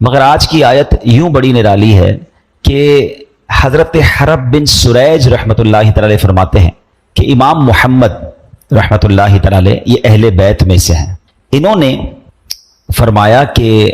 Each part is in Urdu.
مگر آج کی آیت یوں بڑی نرالی ہے کہ حضرت حرب بن سریج رحمۃ اللہ تعالی فرماتے ہیں کہ امام محمد رحمۃ اللہ تعالی یہ اہل بیت میں سے ہیں. انہوں نے فرمایا کہ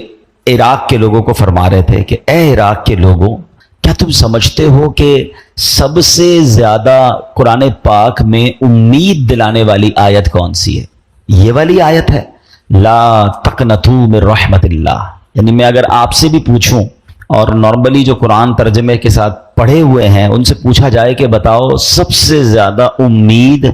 عراق کے لوگوں کو فرما رہے تھے کہ اے عراق کے لوگوں، کیا تم سمجھتے ہو کہ سب سے زیادہ قرآن پاک میں امید دلانے والی آیت کون سی ہے؟ یہ والی آیت ہے، لا تقنطوا من رحمت اللہ. یعنی میں اگر آپ سے بھی پوچھوں اور نارملی جو قرآن ترجمے کے ساتھ پڑھے ہوئے ہیں ان سے پوچھا جائے کہ بتاؤ سب سے زیادہ امید،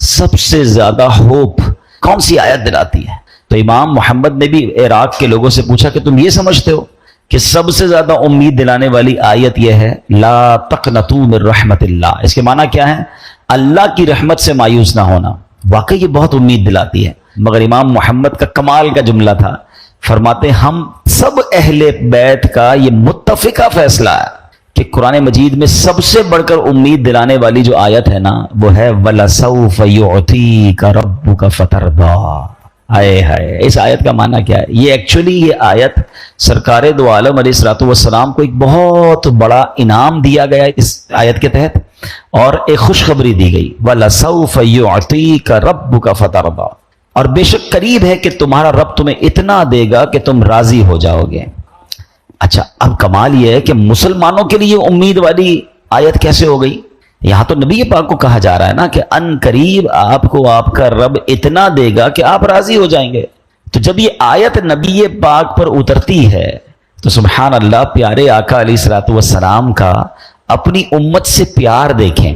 سب سے زیادہ ہوپ کون سی آیت دلاتی ہے، تو امام محمد نے بھی عراق کے لوگوں سے پوچھا کہ تم یہ سمجھتے ہو کہ سب سے زیادہ امید دلانے والی آیت یہ ہے لا تقنطوا من رحمت اللہ. اس کے معنی کیا ہے؟ اللہ کی رحمت سے مایوس نہ ہونا. واقعی یہ بہت امید دلاتی ہے. مگر امام محمد کا کمال کا جملہ تھا، فرماتے ہم سب اہل بیت کا یہ متفقہ فیصلہ ہے کہ قرآن مجید میں سب سے بڑھ کر امید دلانے والی جو آیت ہے نا وہ ہے وَلَسَوْفَ يُعْطِيكَ رَبُّكَ فَتَرْضَىٰ. آئے ہائے، اس آیت کا معنی کیا ہے؟ یہ ایکچولی یہ آیت سرکار دو عالم علیہ الصلوۃ والسلام کو ایک بہت بڑا انعام دیا گیا اس آیت کے تحت، اور ایک خوشخبری دی گئی وَلَسَوْفَ يُعْطِيكَ رَبُّكَ فَتَرْضَىٰ. اور بے شک قریب ہے کہ تمہارا رب تمہیں اتنا دے گا کہ تم راضی ہو جاؤ گے. اچھا، اب کمال یہ ہے کہ مسلمانوں کے لیے امید والی آیت کیسے ہو گئی؟ یہاں تو نبی پاک کو کہا جا رہا ہے نا کہ ان قریب آپ کو آپ کا رب اتنا دے گا کہ آپ راضی ہو جائیں گے. تو جب یہ آیت نبی پاک پر اترتی ہے تو سبحان اللہ، پیارے آقا علیہ الصلوۃ والسلام کا اپنی امت سے پیار دیکھیں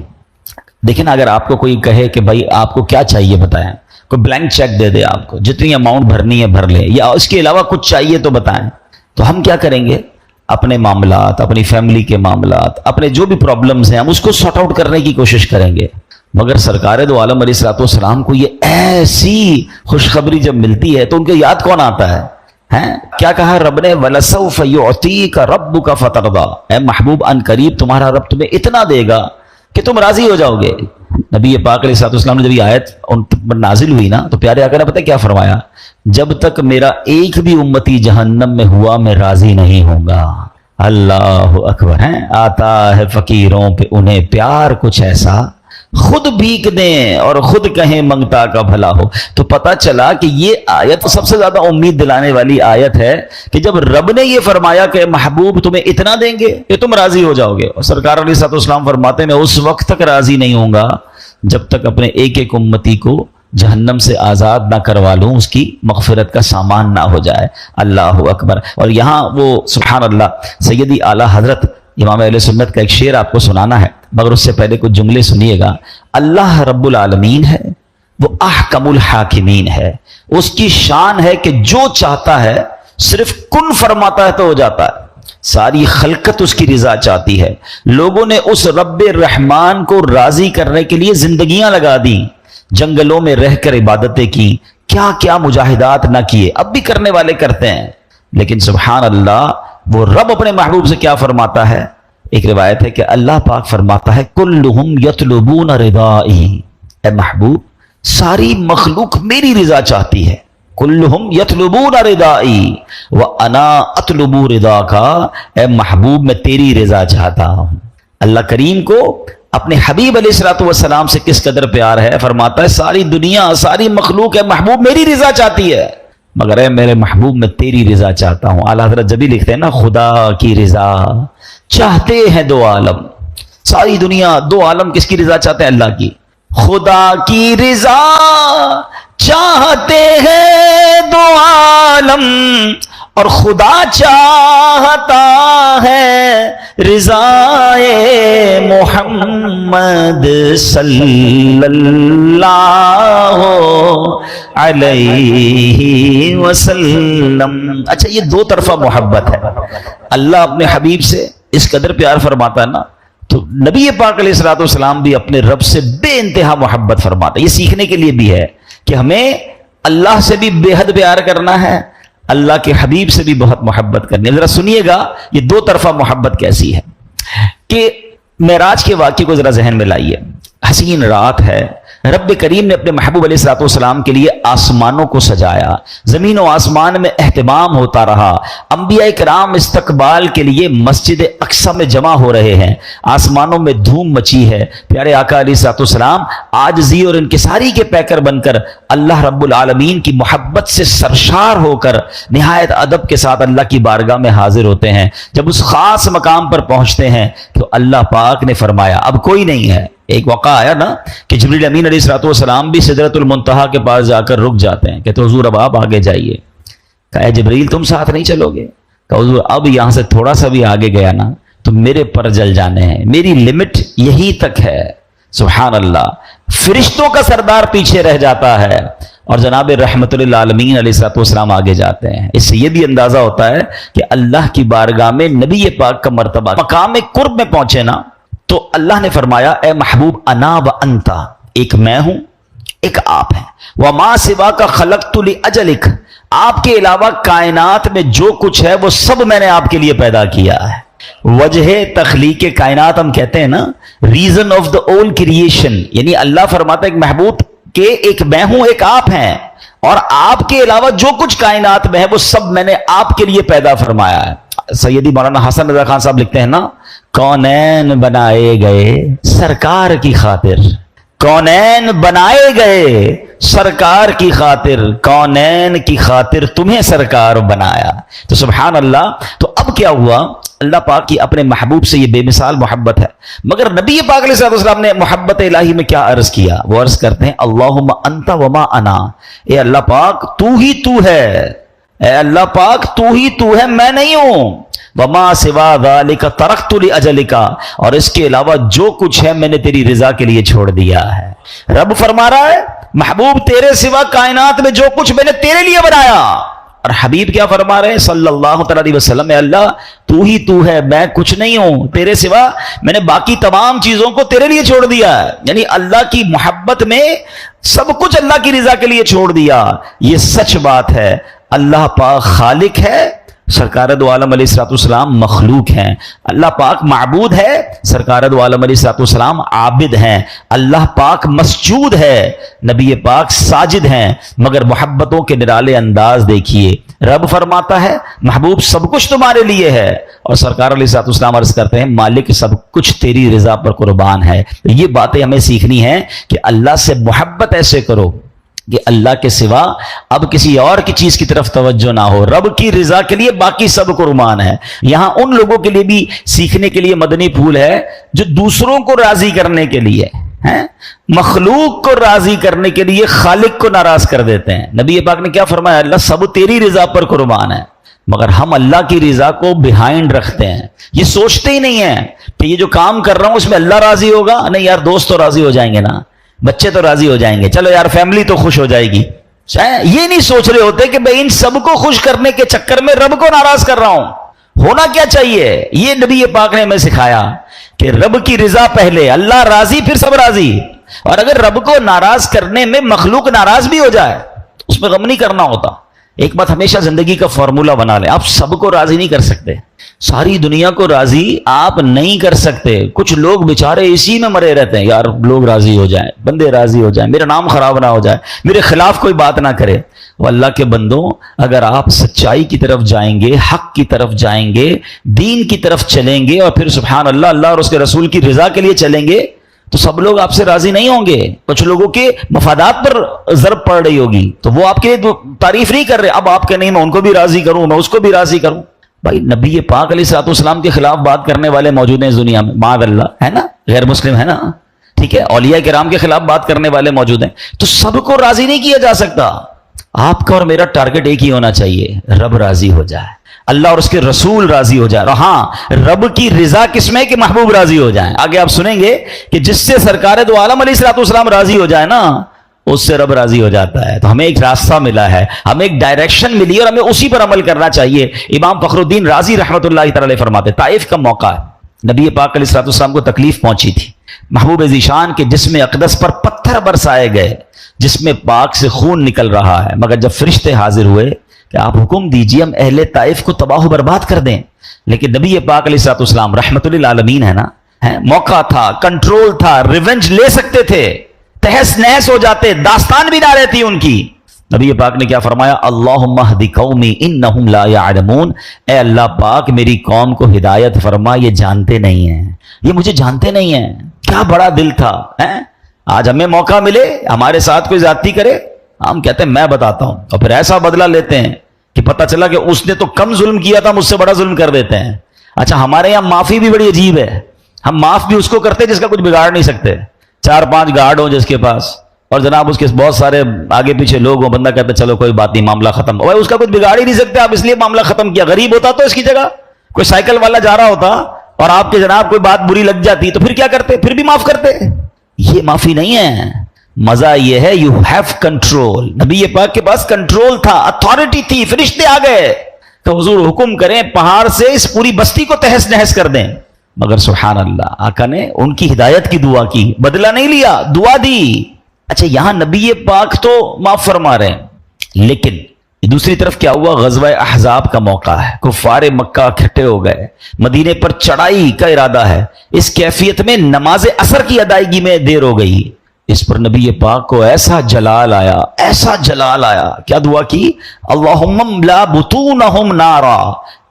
نا. اگر آپ کو کوئی کہے کہ بھائی آپ کو کیا چاہیے بتائیں، کوئی بلینک چیک دے دے آپ کو، جتنی اماؤنٹ بھرنی ہے بھر لیں، یا اس کے علاوہ کچھ چاہیے تو بتائیں، تو ہم کیا کریں گے؟ اپنے معاملات، اپنی فیملی کے معاملات، اپنے جو بھی پرابلمز ہیں ہم اس کو سارٹ آؤٹ کرنے کی کوشش کریں گے. مگر سرکار دو عالم علیہ الصلوۃ والسلام کو یہ ایسی خوشخبری جب ملتی ہے تو ان کے یاد کون آتا ہے؟ کیا کہا رب نے؟ وَلَسَوْفَ يُعْطِيكَ رَبُّكَ فَتَرْضَىٰ. اے محبوب ان قریب تمہارا رب تمہیں اتنا دے گا کہ تم راضی ہو جاؤ گے. نبی پاک علیہ الصلوۃ والسلام نے جب یہ آیت ان پر نازل ہوئی نا تو پیارے آقا نے پتہ کیا فرمایا؟ جب تک میرا ایک بھی امتی جہنم میں ہوا میں راضی نہیں ہوں گا. اللہ اکبر. آتا ہے فقیروں پہ انہیں پیار کچھ ایسا، خود بھیک دیں اور خود کہیں منگتا کا بھلا ہو. تو پتہ چلا کہ یہ آیت سب سے زیادہ امید دلانے والی آیت ہے کہ جب رب نے یہ فرمایا کہ محبوب تمہیں اتنا دیں گے کہ تم راضی ہو جاؤ گے، اور سرکار علیہ الصلوۃ والسلام فرماتے میں اس وقت تک راضی نہیں ہوں گا جب تک اپنے ایک ایک امتی کو جہنم سے آزاد نہ کروا لوں، اس کی مغفرت کا سامان نہ ہو جائے. اللہ اکبر. اور یہاں وہ سبحان اللہ سیدی اعلیٰ حضرت امام اہل سنت کا ایک شعر آپ کو سنانا ہے، مگر اس سے پہلے کچھ جملے سنیے گا. اللہ رب العالمین ہے، وہ احکم الحاکمین ہے. اس کی شان ہے کہ جو چاہتا ہے صرف کن فرماتا ہے تو ہو جاتا ہے. ساری خلقت اس کی رضا چاہتی ہے. لوگوں نے اس رب رحمان کو راضی کرنے کے لیے زندگیاں لگا دی، جنگلوں میں رہ کر عبادتیں کی، کیا کیا مجاہدات نہ کیے، اب بھی کرنے والے کرتے ہیں. لیکن سبحان اللہ وہ رب اپنے محبوب سے کیا فرماتا ہے؟ ایک روایت ہے کہ اللہ پاک فرماتا ہے کلہم یطلبون رضائی. اے محبوب ساری مخلوق میری رضا چاہتی ہے. کلہم یطلبون رضائی وانا اطلب رضاکا. اے محبوب میں تیری رضا چاہتا ہوں. اللہ کریم کو اپنے حبیب علیہ الصلوۃ والسلام سے کس قدر پیار ہے، فرماتا ہے ساری دنیا ساری مخلوق ہے محبوب میری رضا چاہتی ہے، مگر اے میرے محبوب میں تیری رضا چاہتا ہوں. اعلیٰ حضرت جب بھی لکھتے ہیں نا خدا کی رضا چاہتے ہیں دو عالم. ساری دنیا دو عالم کس کی رضا چاہتے ہیں؟ اللہ کی. خدا کی رضا چاہتے ہیں دو عالم اور خدا چاہتا ہے رضائے محمد صلی اللہ علیہ وسلم. اچھا یہ دو طرفہ محبت ہے. اللہ اپنے حبیب سے اس قدر پیار فرماتا ہے نا، تو نبی پاک علیہ الصلوۃ والسلام بھی اپنے رب سے بے انتہا محبت فرماتا ہے. یہ سیکھنے کے لیے بھی ہے کہ ہمیں اللہ سے بھی بے حد پیار کرنا ہے، اللہ کے حبیب سے بھی بہت محبت کرنی ہے. ذرا سنیے گا یہ دو طرفہ محبت کیسی ہے کہ معراج کے واقعے کو ذرا ذہن میں لائیے. حسین رات ہے، رب کریم نے اپنے محبوب علیہ الصلوۃ والسلام کے لیے آسمانوں کو سجایا، زمین و آسمان میں اہتمام ہوتا رہا، انبیاء کرام استقبال کے لیے مسجد اقصی میں جمع ہو رہے ہیں، آسمانوں میں دھوم مچی ہے، پیارے آقا علیہ الصلوۃ والسلام عاجزی اور انکساری کے پیکر بن کر اللہ رب العالمین کی محبت سے سرشار ہو کر نہایت ادب کے ساتھ اللہ کی بارگاہ میں حاضر ہوتے ہیں۔ جب اس خاص مقام پر پہنچتے ہیں تو اللہ پاک نے فرمایا اب کوئی نہیں ہے۔ ایک واقعہ آیا نا کہ جبریل امین علیہ الصلوۃ والسلام بھی سدرۃ المنتہا کے پاس جا کر رک جاتے ہیں، کہتے حضور اب آپ آگے جائیے۔ کہا اے جبریل تم ساتھ نہیں چلو گے؟ کہا حضور اب یہاں سے تھوڑا سا بھی آگے گیا نا تو میرے پر جل جانے ہیں، میری لمٹ یہی تک ہے۔ سبحان اللہ، فرشتوں کا سردار پیچھے رہ جاتا ہے اور جناب رحمت للعالمین علیہ الصلوۃ والسلام آگے جاتے ہیں۔ اس سے یہ بھی اندازہ ہوتا ہے کہ اللہ کی بارگاہ میں نبی پاک کا مرتبہ مقام قرب میں پہنچے نا تو اللہ نے فرمایا اے محبوب انا و انتا، ایک میں ہوں ایک آپ ہیں، وما سوا کا خلقت لاجلک، آپ کے علاوہ کائنات میں جو کچھ ہے وہ سب میں نے آپ کے لیے پیدا کیا ہے۔ وجہ تخلیق کائنات ہم کہتے ہیں نا، ریزن آف دا اول کریشن، یعنی اللہ فرماتا ہے ایک محبوب کہ ایک میں ہوں ایک آپ ہیں اور آپ کے علاوہ جو کچھ کائنات میں ہے وہ سب میں نے آپ کے لیے پیدا فرمایا ہے۔ سیدی مولانا حسن رضا خان صاحب لکھتے ہیں نا، کونین بنائے گئے سرکار کی خاطر، کونین بنائے گئے سرکار کی خاطر، کونین کی خاطر تمہیں سرکار بنایا۔ تو سبحان اللہ، تو اب کیا ہوا، اللہ پاک کی اپنے محبوب سے یہ بے مثال محبت ہے، مگر نبی پاک علیہ الصلوۃ والسلام نے محبت الہی میں کیا عرض کیا؟ وہ عرض کرتے ہیں اللہم انت وما انا، اے اللہ پاک تو ہی تو ہے، اے اللہ پاک تو ہی تو ہے، میں نہیں ہوں۔ وما سوا ذالک ترکت لاجلک، اور اس کے علاوہ جو کچھ ہے میں نے تیری رضا کے لیے چھوڑ دیا ہے۔ رب فرما رہا ہے محبوب تیرے سوا کائنات میں جو کچھ میں نے تیرے لیے بنایا، اور حبیب کیا فرما رہے ہیں صلی اللہ تعالی علیہ وسلم، اے اللہ تو ہی تو ہے، میں کچھ نہیں ہوں، تیرے سوا میں نے باقی تمام چیزوں کو تیرے لیے چھوڑ دیا ہے۔ یعنی اللہ کی محبت میں سب کچھ اللہ کی رضا کے لیے چھوڑ دیا۔ یہ سچ بات ہے، اللہ پاک خالق ہے، سرکار دو عالم علیہ الصلوۃ والسلام مخلوق ہیں، اللہ پاک معبود ہے، سرکار دو عالم علیہ الصلوۃ والسلام عابد ہیں، اللہ پاک مسجود ہے، نبی پاک ساجد ہیں، مگر محبتوں کے نرالے انداز دیکھیے، رب فرماتا ہے محبوب سب کچھ تمہارے لیے ہے، اور سرکار علیہ الصلوۃ والسلام عرض کرتے ہیں مالک سب کچھ تیری رضا پر قربان ہے۔ یہ باتیں ہمیں سیکھنی ہیں کہ اللہ سے محبت ایسے کرو کہ اللہ کے سوا اب کسی اور کی چیز کی طرف توجہ نہ ہو، رب کی رضا کے لیے باقی سب قربان ہے۔ یہاں ان لوگوں کے لیے بھی سیکھنے کے لیے مدنی پھول ہے جو دوسروں کو راضی کرنے کے لیے ہیں، مخلوق کو راضی کرنے کے لیے خالق کو ناراض کر دیتے ہیں۔ نبی پاک نے کیا فرمایا، اللہ سب تیری رضا پر قربان ہے، مگر ہم اللہ کی رضا کو بیہائنڈ رکھتے ہیں، یہ سوچتے ہی نہیں ہیں کہ یہ جو کام کر رہا ہوں اس میں اللہ راضی ہوگا، نہیں یار دوست تو راضی ہو جائیں گے نا، بچے تو راضی ہو جائیں گے، چلو یار فیملی تو خوش ہو جائے گی، یہ نہیں سوچ رہے ہوتے کہ میں ان سب کو خوش کرنے کے چکر میں رب کو ناراض کر رہا ہوں۔ ہونا کیا چاہیے، یہ نبی پاک نے ہمیں سکھایا کہ رب کی رضا پہلے، اللہ راضی پھر سب راضی، اور اگر رب کو ناراض کرنے میں مخلوق ناراض بھی ہو جائے اس میں غم نہیں کرنا ہوتا۔ ایک بات ہمیشہ زندگی کا فارمولا بنا لیں، آپ سب کو راضی نہیں کر سکتے، ساری دنیا کو راضی آپ نہیں کر سکتے۔ کچھ لوگ بیچارے اسی میں مرے رہتے ہیں، یار لوگ راضی ہو جائیں، بندے راضی ہو جائیں، میرا نام خراب نہ ہو جائے، میرے خلاف کوئی بات نہ کرے۔ وہ اللہ کے بندوں، اگر آپ سچائی کی طرف جائیں گے، حق کی طرف جائیں گے، دین کی طرف چلیں گے، اور پھر سبحان اللہ اللہ اور اس کے رسول کی رضا کے لیے چلیں گے تو سب لوگ آپ سے راضی نہیں ہوں گے، کچھ لوگوں کے مفادات پر ضرب پڑ رہی ہوگی تو وہ آپ کے لیے تعریف نہیں کر رہے، اب آپ کے نہیں میں ان کو بھی راضی کروں، میں اس کو بھی راضی کروں۔ بھائی نبی پاک علیہ الصلوۃ والسلام کے خلاف بات کرنے والے موجود ہیں اس دنیا میں، معاذ اللہ، ہے نا، غیر مسلم ہے نا، ٹھیک ہے، اولیاء کرام کے خلاف بات کرنے والے موجود ہیں، تو سب کو راضی نہیں کیا جا سکتا۔ آپ کا اور میرا ٹارگٹ ایک ہی ہونا چاہیے، رب راضی ہو جائے، اللہ اور اس کے رسول راضی ہو جائے، اور ہاں رب کی رضا کس میں کہ محبوب راضی ہو جائیں۔ آگے آپ سنیں گے کہ جس سے سرکار دو عالم علیہ الصلوۃ والسلام راضی ہو جائے نا اس سے رب راضی ہو جاتا ہے۔ تو ہمیں ایک راستہ ملا ہے، ہمیں ایک ڈائریکشن ملی ہے اور ہمیں اسی پر عمل کرنا چاہیے۔ امام فخر الدین رازی رحمۃ اللہ تعالی فرماتے طائف کا موقع ہے، نبی پاک علیہ الصلوۃ والسلام کو تکلیف پہنچی تھی، محبوب ذیشان کے جسم اقدس پر پتھر برسائے گئے، جس میں پاک سے خون نکل رہا ہے، مگر جب فرشتے حاضر ہوئے کہ آپ حکم دیجئے ہم اہل طائف کو تباہ و برباد کر دیں، لیکن نبی پاک علیہ الصلوۃ والسلام رحمت للعالمین ہے نا، موقع تھا، کنٹرول تھا، ریونج لے سکتے تھے، تہس نہس ہو جاتے, داستان بھی نہ رہتی ان کی. نبی پاک نے کیا فرمایا؟ اللہم اہد قومی انہم لا یعلمون, اے اللہ پاک میری قوم کو ہدایت فرما, یہ جانتے نہیں ہیں, یہ مجھے جانتے نہیں ہیں. کیا بڑا دل تھا. آج ہمیں موقع ملے ہمارے ساتھ کوئی زیادتی کرے, ہم کہتے ہیں میں بتاتا ہوں, اور پھر ایسا بدلہ لیتے ہیں کہ پتہ چلا کہ اس نے تو کم ظلم کیا تھا, مجھ سے بڑا ظلم کر دیتے ہیں. اچھا ہمارے یہاں معافی بھی بڑی عجیب ہے, ہم معاف بھی اس کو کرتے جس کا کچھ بگاڑ نہیں سکتے. 4-5 گارڈ ہوں جس کے پاس, اور جناب اس کے بہت سارے آگے پیچھے لوگ ہوں, بندہ کہتا ہے چلو کوئی بات نہیں معاملہ ختم. اس کا کچھ بگاڑ ہی نہیں سکتے آپ, اس لیے معاملہ ختم کیا. غریب ہوتا تو اس کی جگہ کوئی سائیکل والا جا رہا ہوتا اور آپ کے جناب کوئی بات بری لگ جاتی تو پھر کیا کرتے؟ پھر بھی معاف کرتے. یہ معافی نہیں ہے. مزہ یہ ہے یو ہیو کنٹرول. نبی پاک کے پاس کنٹرول تھا, اتھارٹی تھی. فرشتے آ گئے کہ حضور حکم کریں پہاڑ سے اس پوری بستی کو تہس نہس کر دیں. مگر سبحان اللہ, آقا نے ان کی ہدایت کی دعا کی, بدلہ نہیں لیا, دعا دی. اچھا یہاں نبی پاک تو معاف فرما رہے ہیں, لیکن دوسری طرف کیا ہوا؟ غزوہ احزاب کا موقع ہے, کفار مکہ اکٹھے ہو گئے, مدینے پر چڑھائی کا ارادہ ہے. اس کیفیت میں نماز عصر کی ادائیگی میں دیر ہو گئی. اس پر نبی پاک کو ایسا جلال آیا, ایسا جلال آیا. کیا دعا کی؟ اللہم املا بطونہم نارا,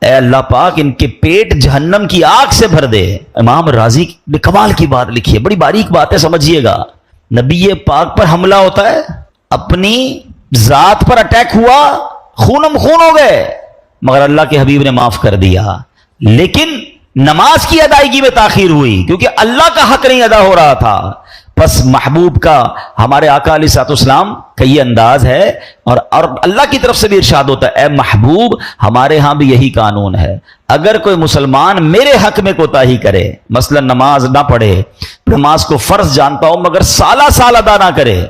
اے اللہ پاک ان کے پیٹ جہنم کی آگ سے بھر دے. امام رازی نے کمال کی بات لکھی ہے, بڑی باریک بات ہے, سمجھیے گا. نبی پاک پر حملہ ہوتا ہے, اپنی ذات پر اٹیک ہوا, خونم خون ہو گئے, مگر اللہ کے حبیب نے معاف کر دیا. لیکن نماز کی ادائیگی میں تاخیر ہوئی کیونکہ اللہ کا حق نہیں ادا ہو رہا تھا. بس محبوب کا, ہمارے آقا علیہ الصلوۃ والسلام کا یہ انداز ہے, اور اللہ کی طرف سے بھی ارشاد ہوتا ہے, اے محبوب ہمارے ہاں بھی یہی قانون ہے, اگر کوئی مسلمان میرے حق میں کوتاہی کرے, مثلا نماز نہ پڑھے, نماز کو فرض جانتا ہو مگر سالہ سال ادا نہ کرے,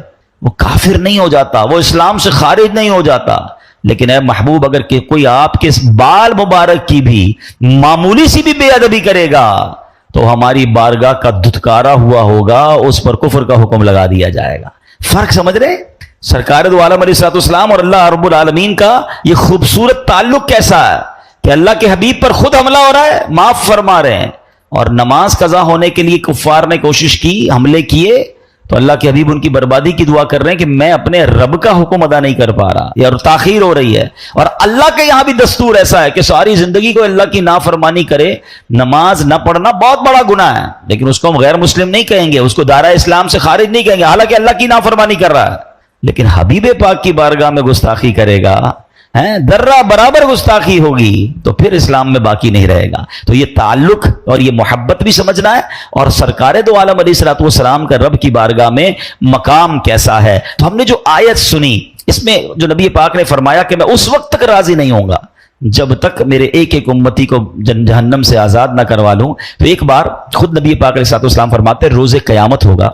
وہ کافر نہیں ہو جاتا, وہ اسلام سے خارج نہیں ہو جاتا. لیکن اے محبوب اگر کہ کوئی آپ کے بال مبارک کی بھی معمولی سی بھی بے ادبی کرے گا تو ہماری بارگاہ کا دھتکارا ہوا ہوگا, اس پر کفر کا حکم لگا دیا جائے گا. فرق سمجھ رہے؟ سرکار دو عالم علیہ الصلوۃ والسلام اور اللہ رب العالمین کا یہ خوبصورت تعلق کیسا ہے کہ اللہ کے حبیب پر خود حملہ ہو رہا ہے, معاف فرما رہے ہیں. اور نماز قضا ہونے کے لیے کفار نے کوشش کی, حملے کیے, تو اللہ کے حبیب ان کی بربادی کی دعا کر رہے ہیں کہ میں اپنے رب کا حکم ادا نہیں کر پا رہا, یا تاخیر ہو رہی ہے. اور اللہ کے یہاں بھی دستور ایسا ہے کہ ساری زندگی کو اللہ کی نافرمانی کرے, نماز نہ پڑھنا بہت بڑا گناہ ہے, لیکن اس کو ہم غیر مسلم نہیں کہیں گے, اس کو دائرہ اسلام سے خارج نہیں کہیں گے, حالانکہ اللہ کی نافرمانی کر رہا ہے. لیکن حبیب پاک کی بارگاہ میں گستاخی کرے گا, درہ برابر گستاخی ہوگی, تو پھر اسلام میں باقی نہیں رہے گا. تو یہ تعلق اور یہ محبت بھی سمجھنا ہے, اور سرکار دو عالم علیہ الصلوۃ والسلام کا رب کی بارگاہ میں مقام کیسا ہے. تو ہم نے جو آیت سنی, اس میں جو نبی پاک نے فرمایا کہ میں اس وقت تک راضی نہیں ہوں گا جب تک میرے ایک ایک امتی کو جہنم سے آزاد نہ کروا لوں. تو ایک بار خود نبی پاک علیہ الصلوۃ والسلام فرماتے روز قیامت ہوگا,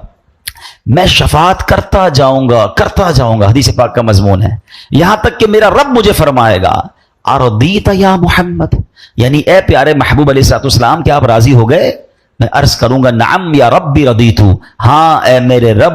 میں شفاعت کرتا جاؤں گا, حدیث پاک کا مضمون ہے, یہاں تک کہ میرا رب مجھے فرمائے گا ارضیت یا محمد, یعنی اے پیارے محبوب علیہ الصلوۃ والسلام کیا آپ راضی ہو گئے؟ میں عرض کروں گا نعم یا ربی رضیت, ہاں اے میرے رب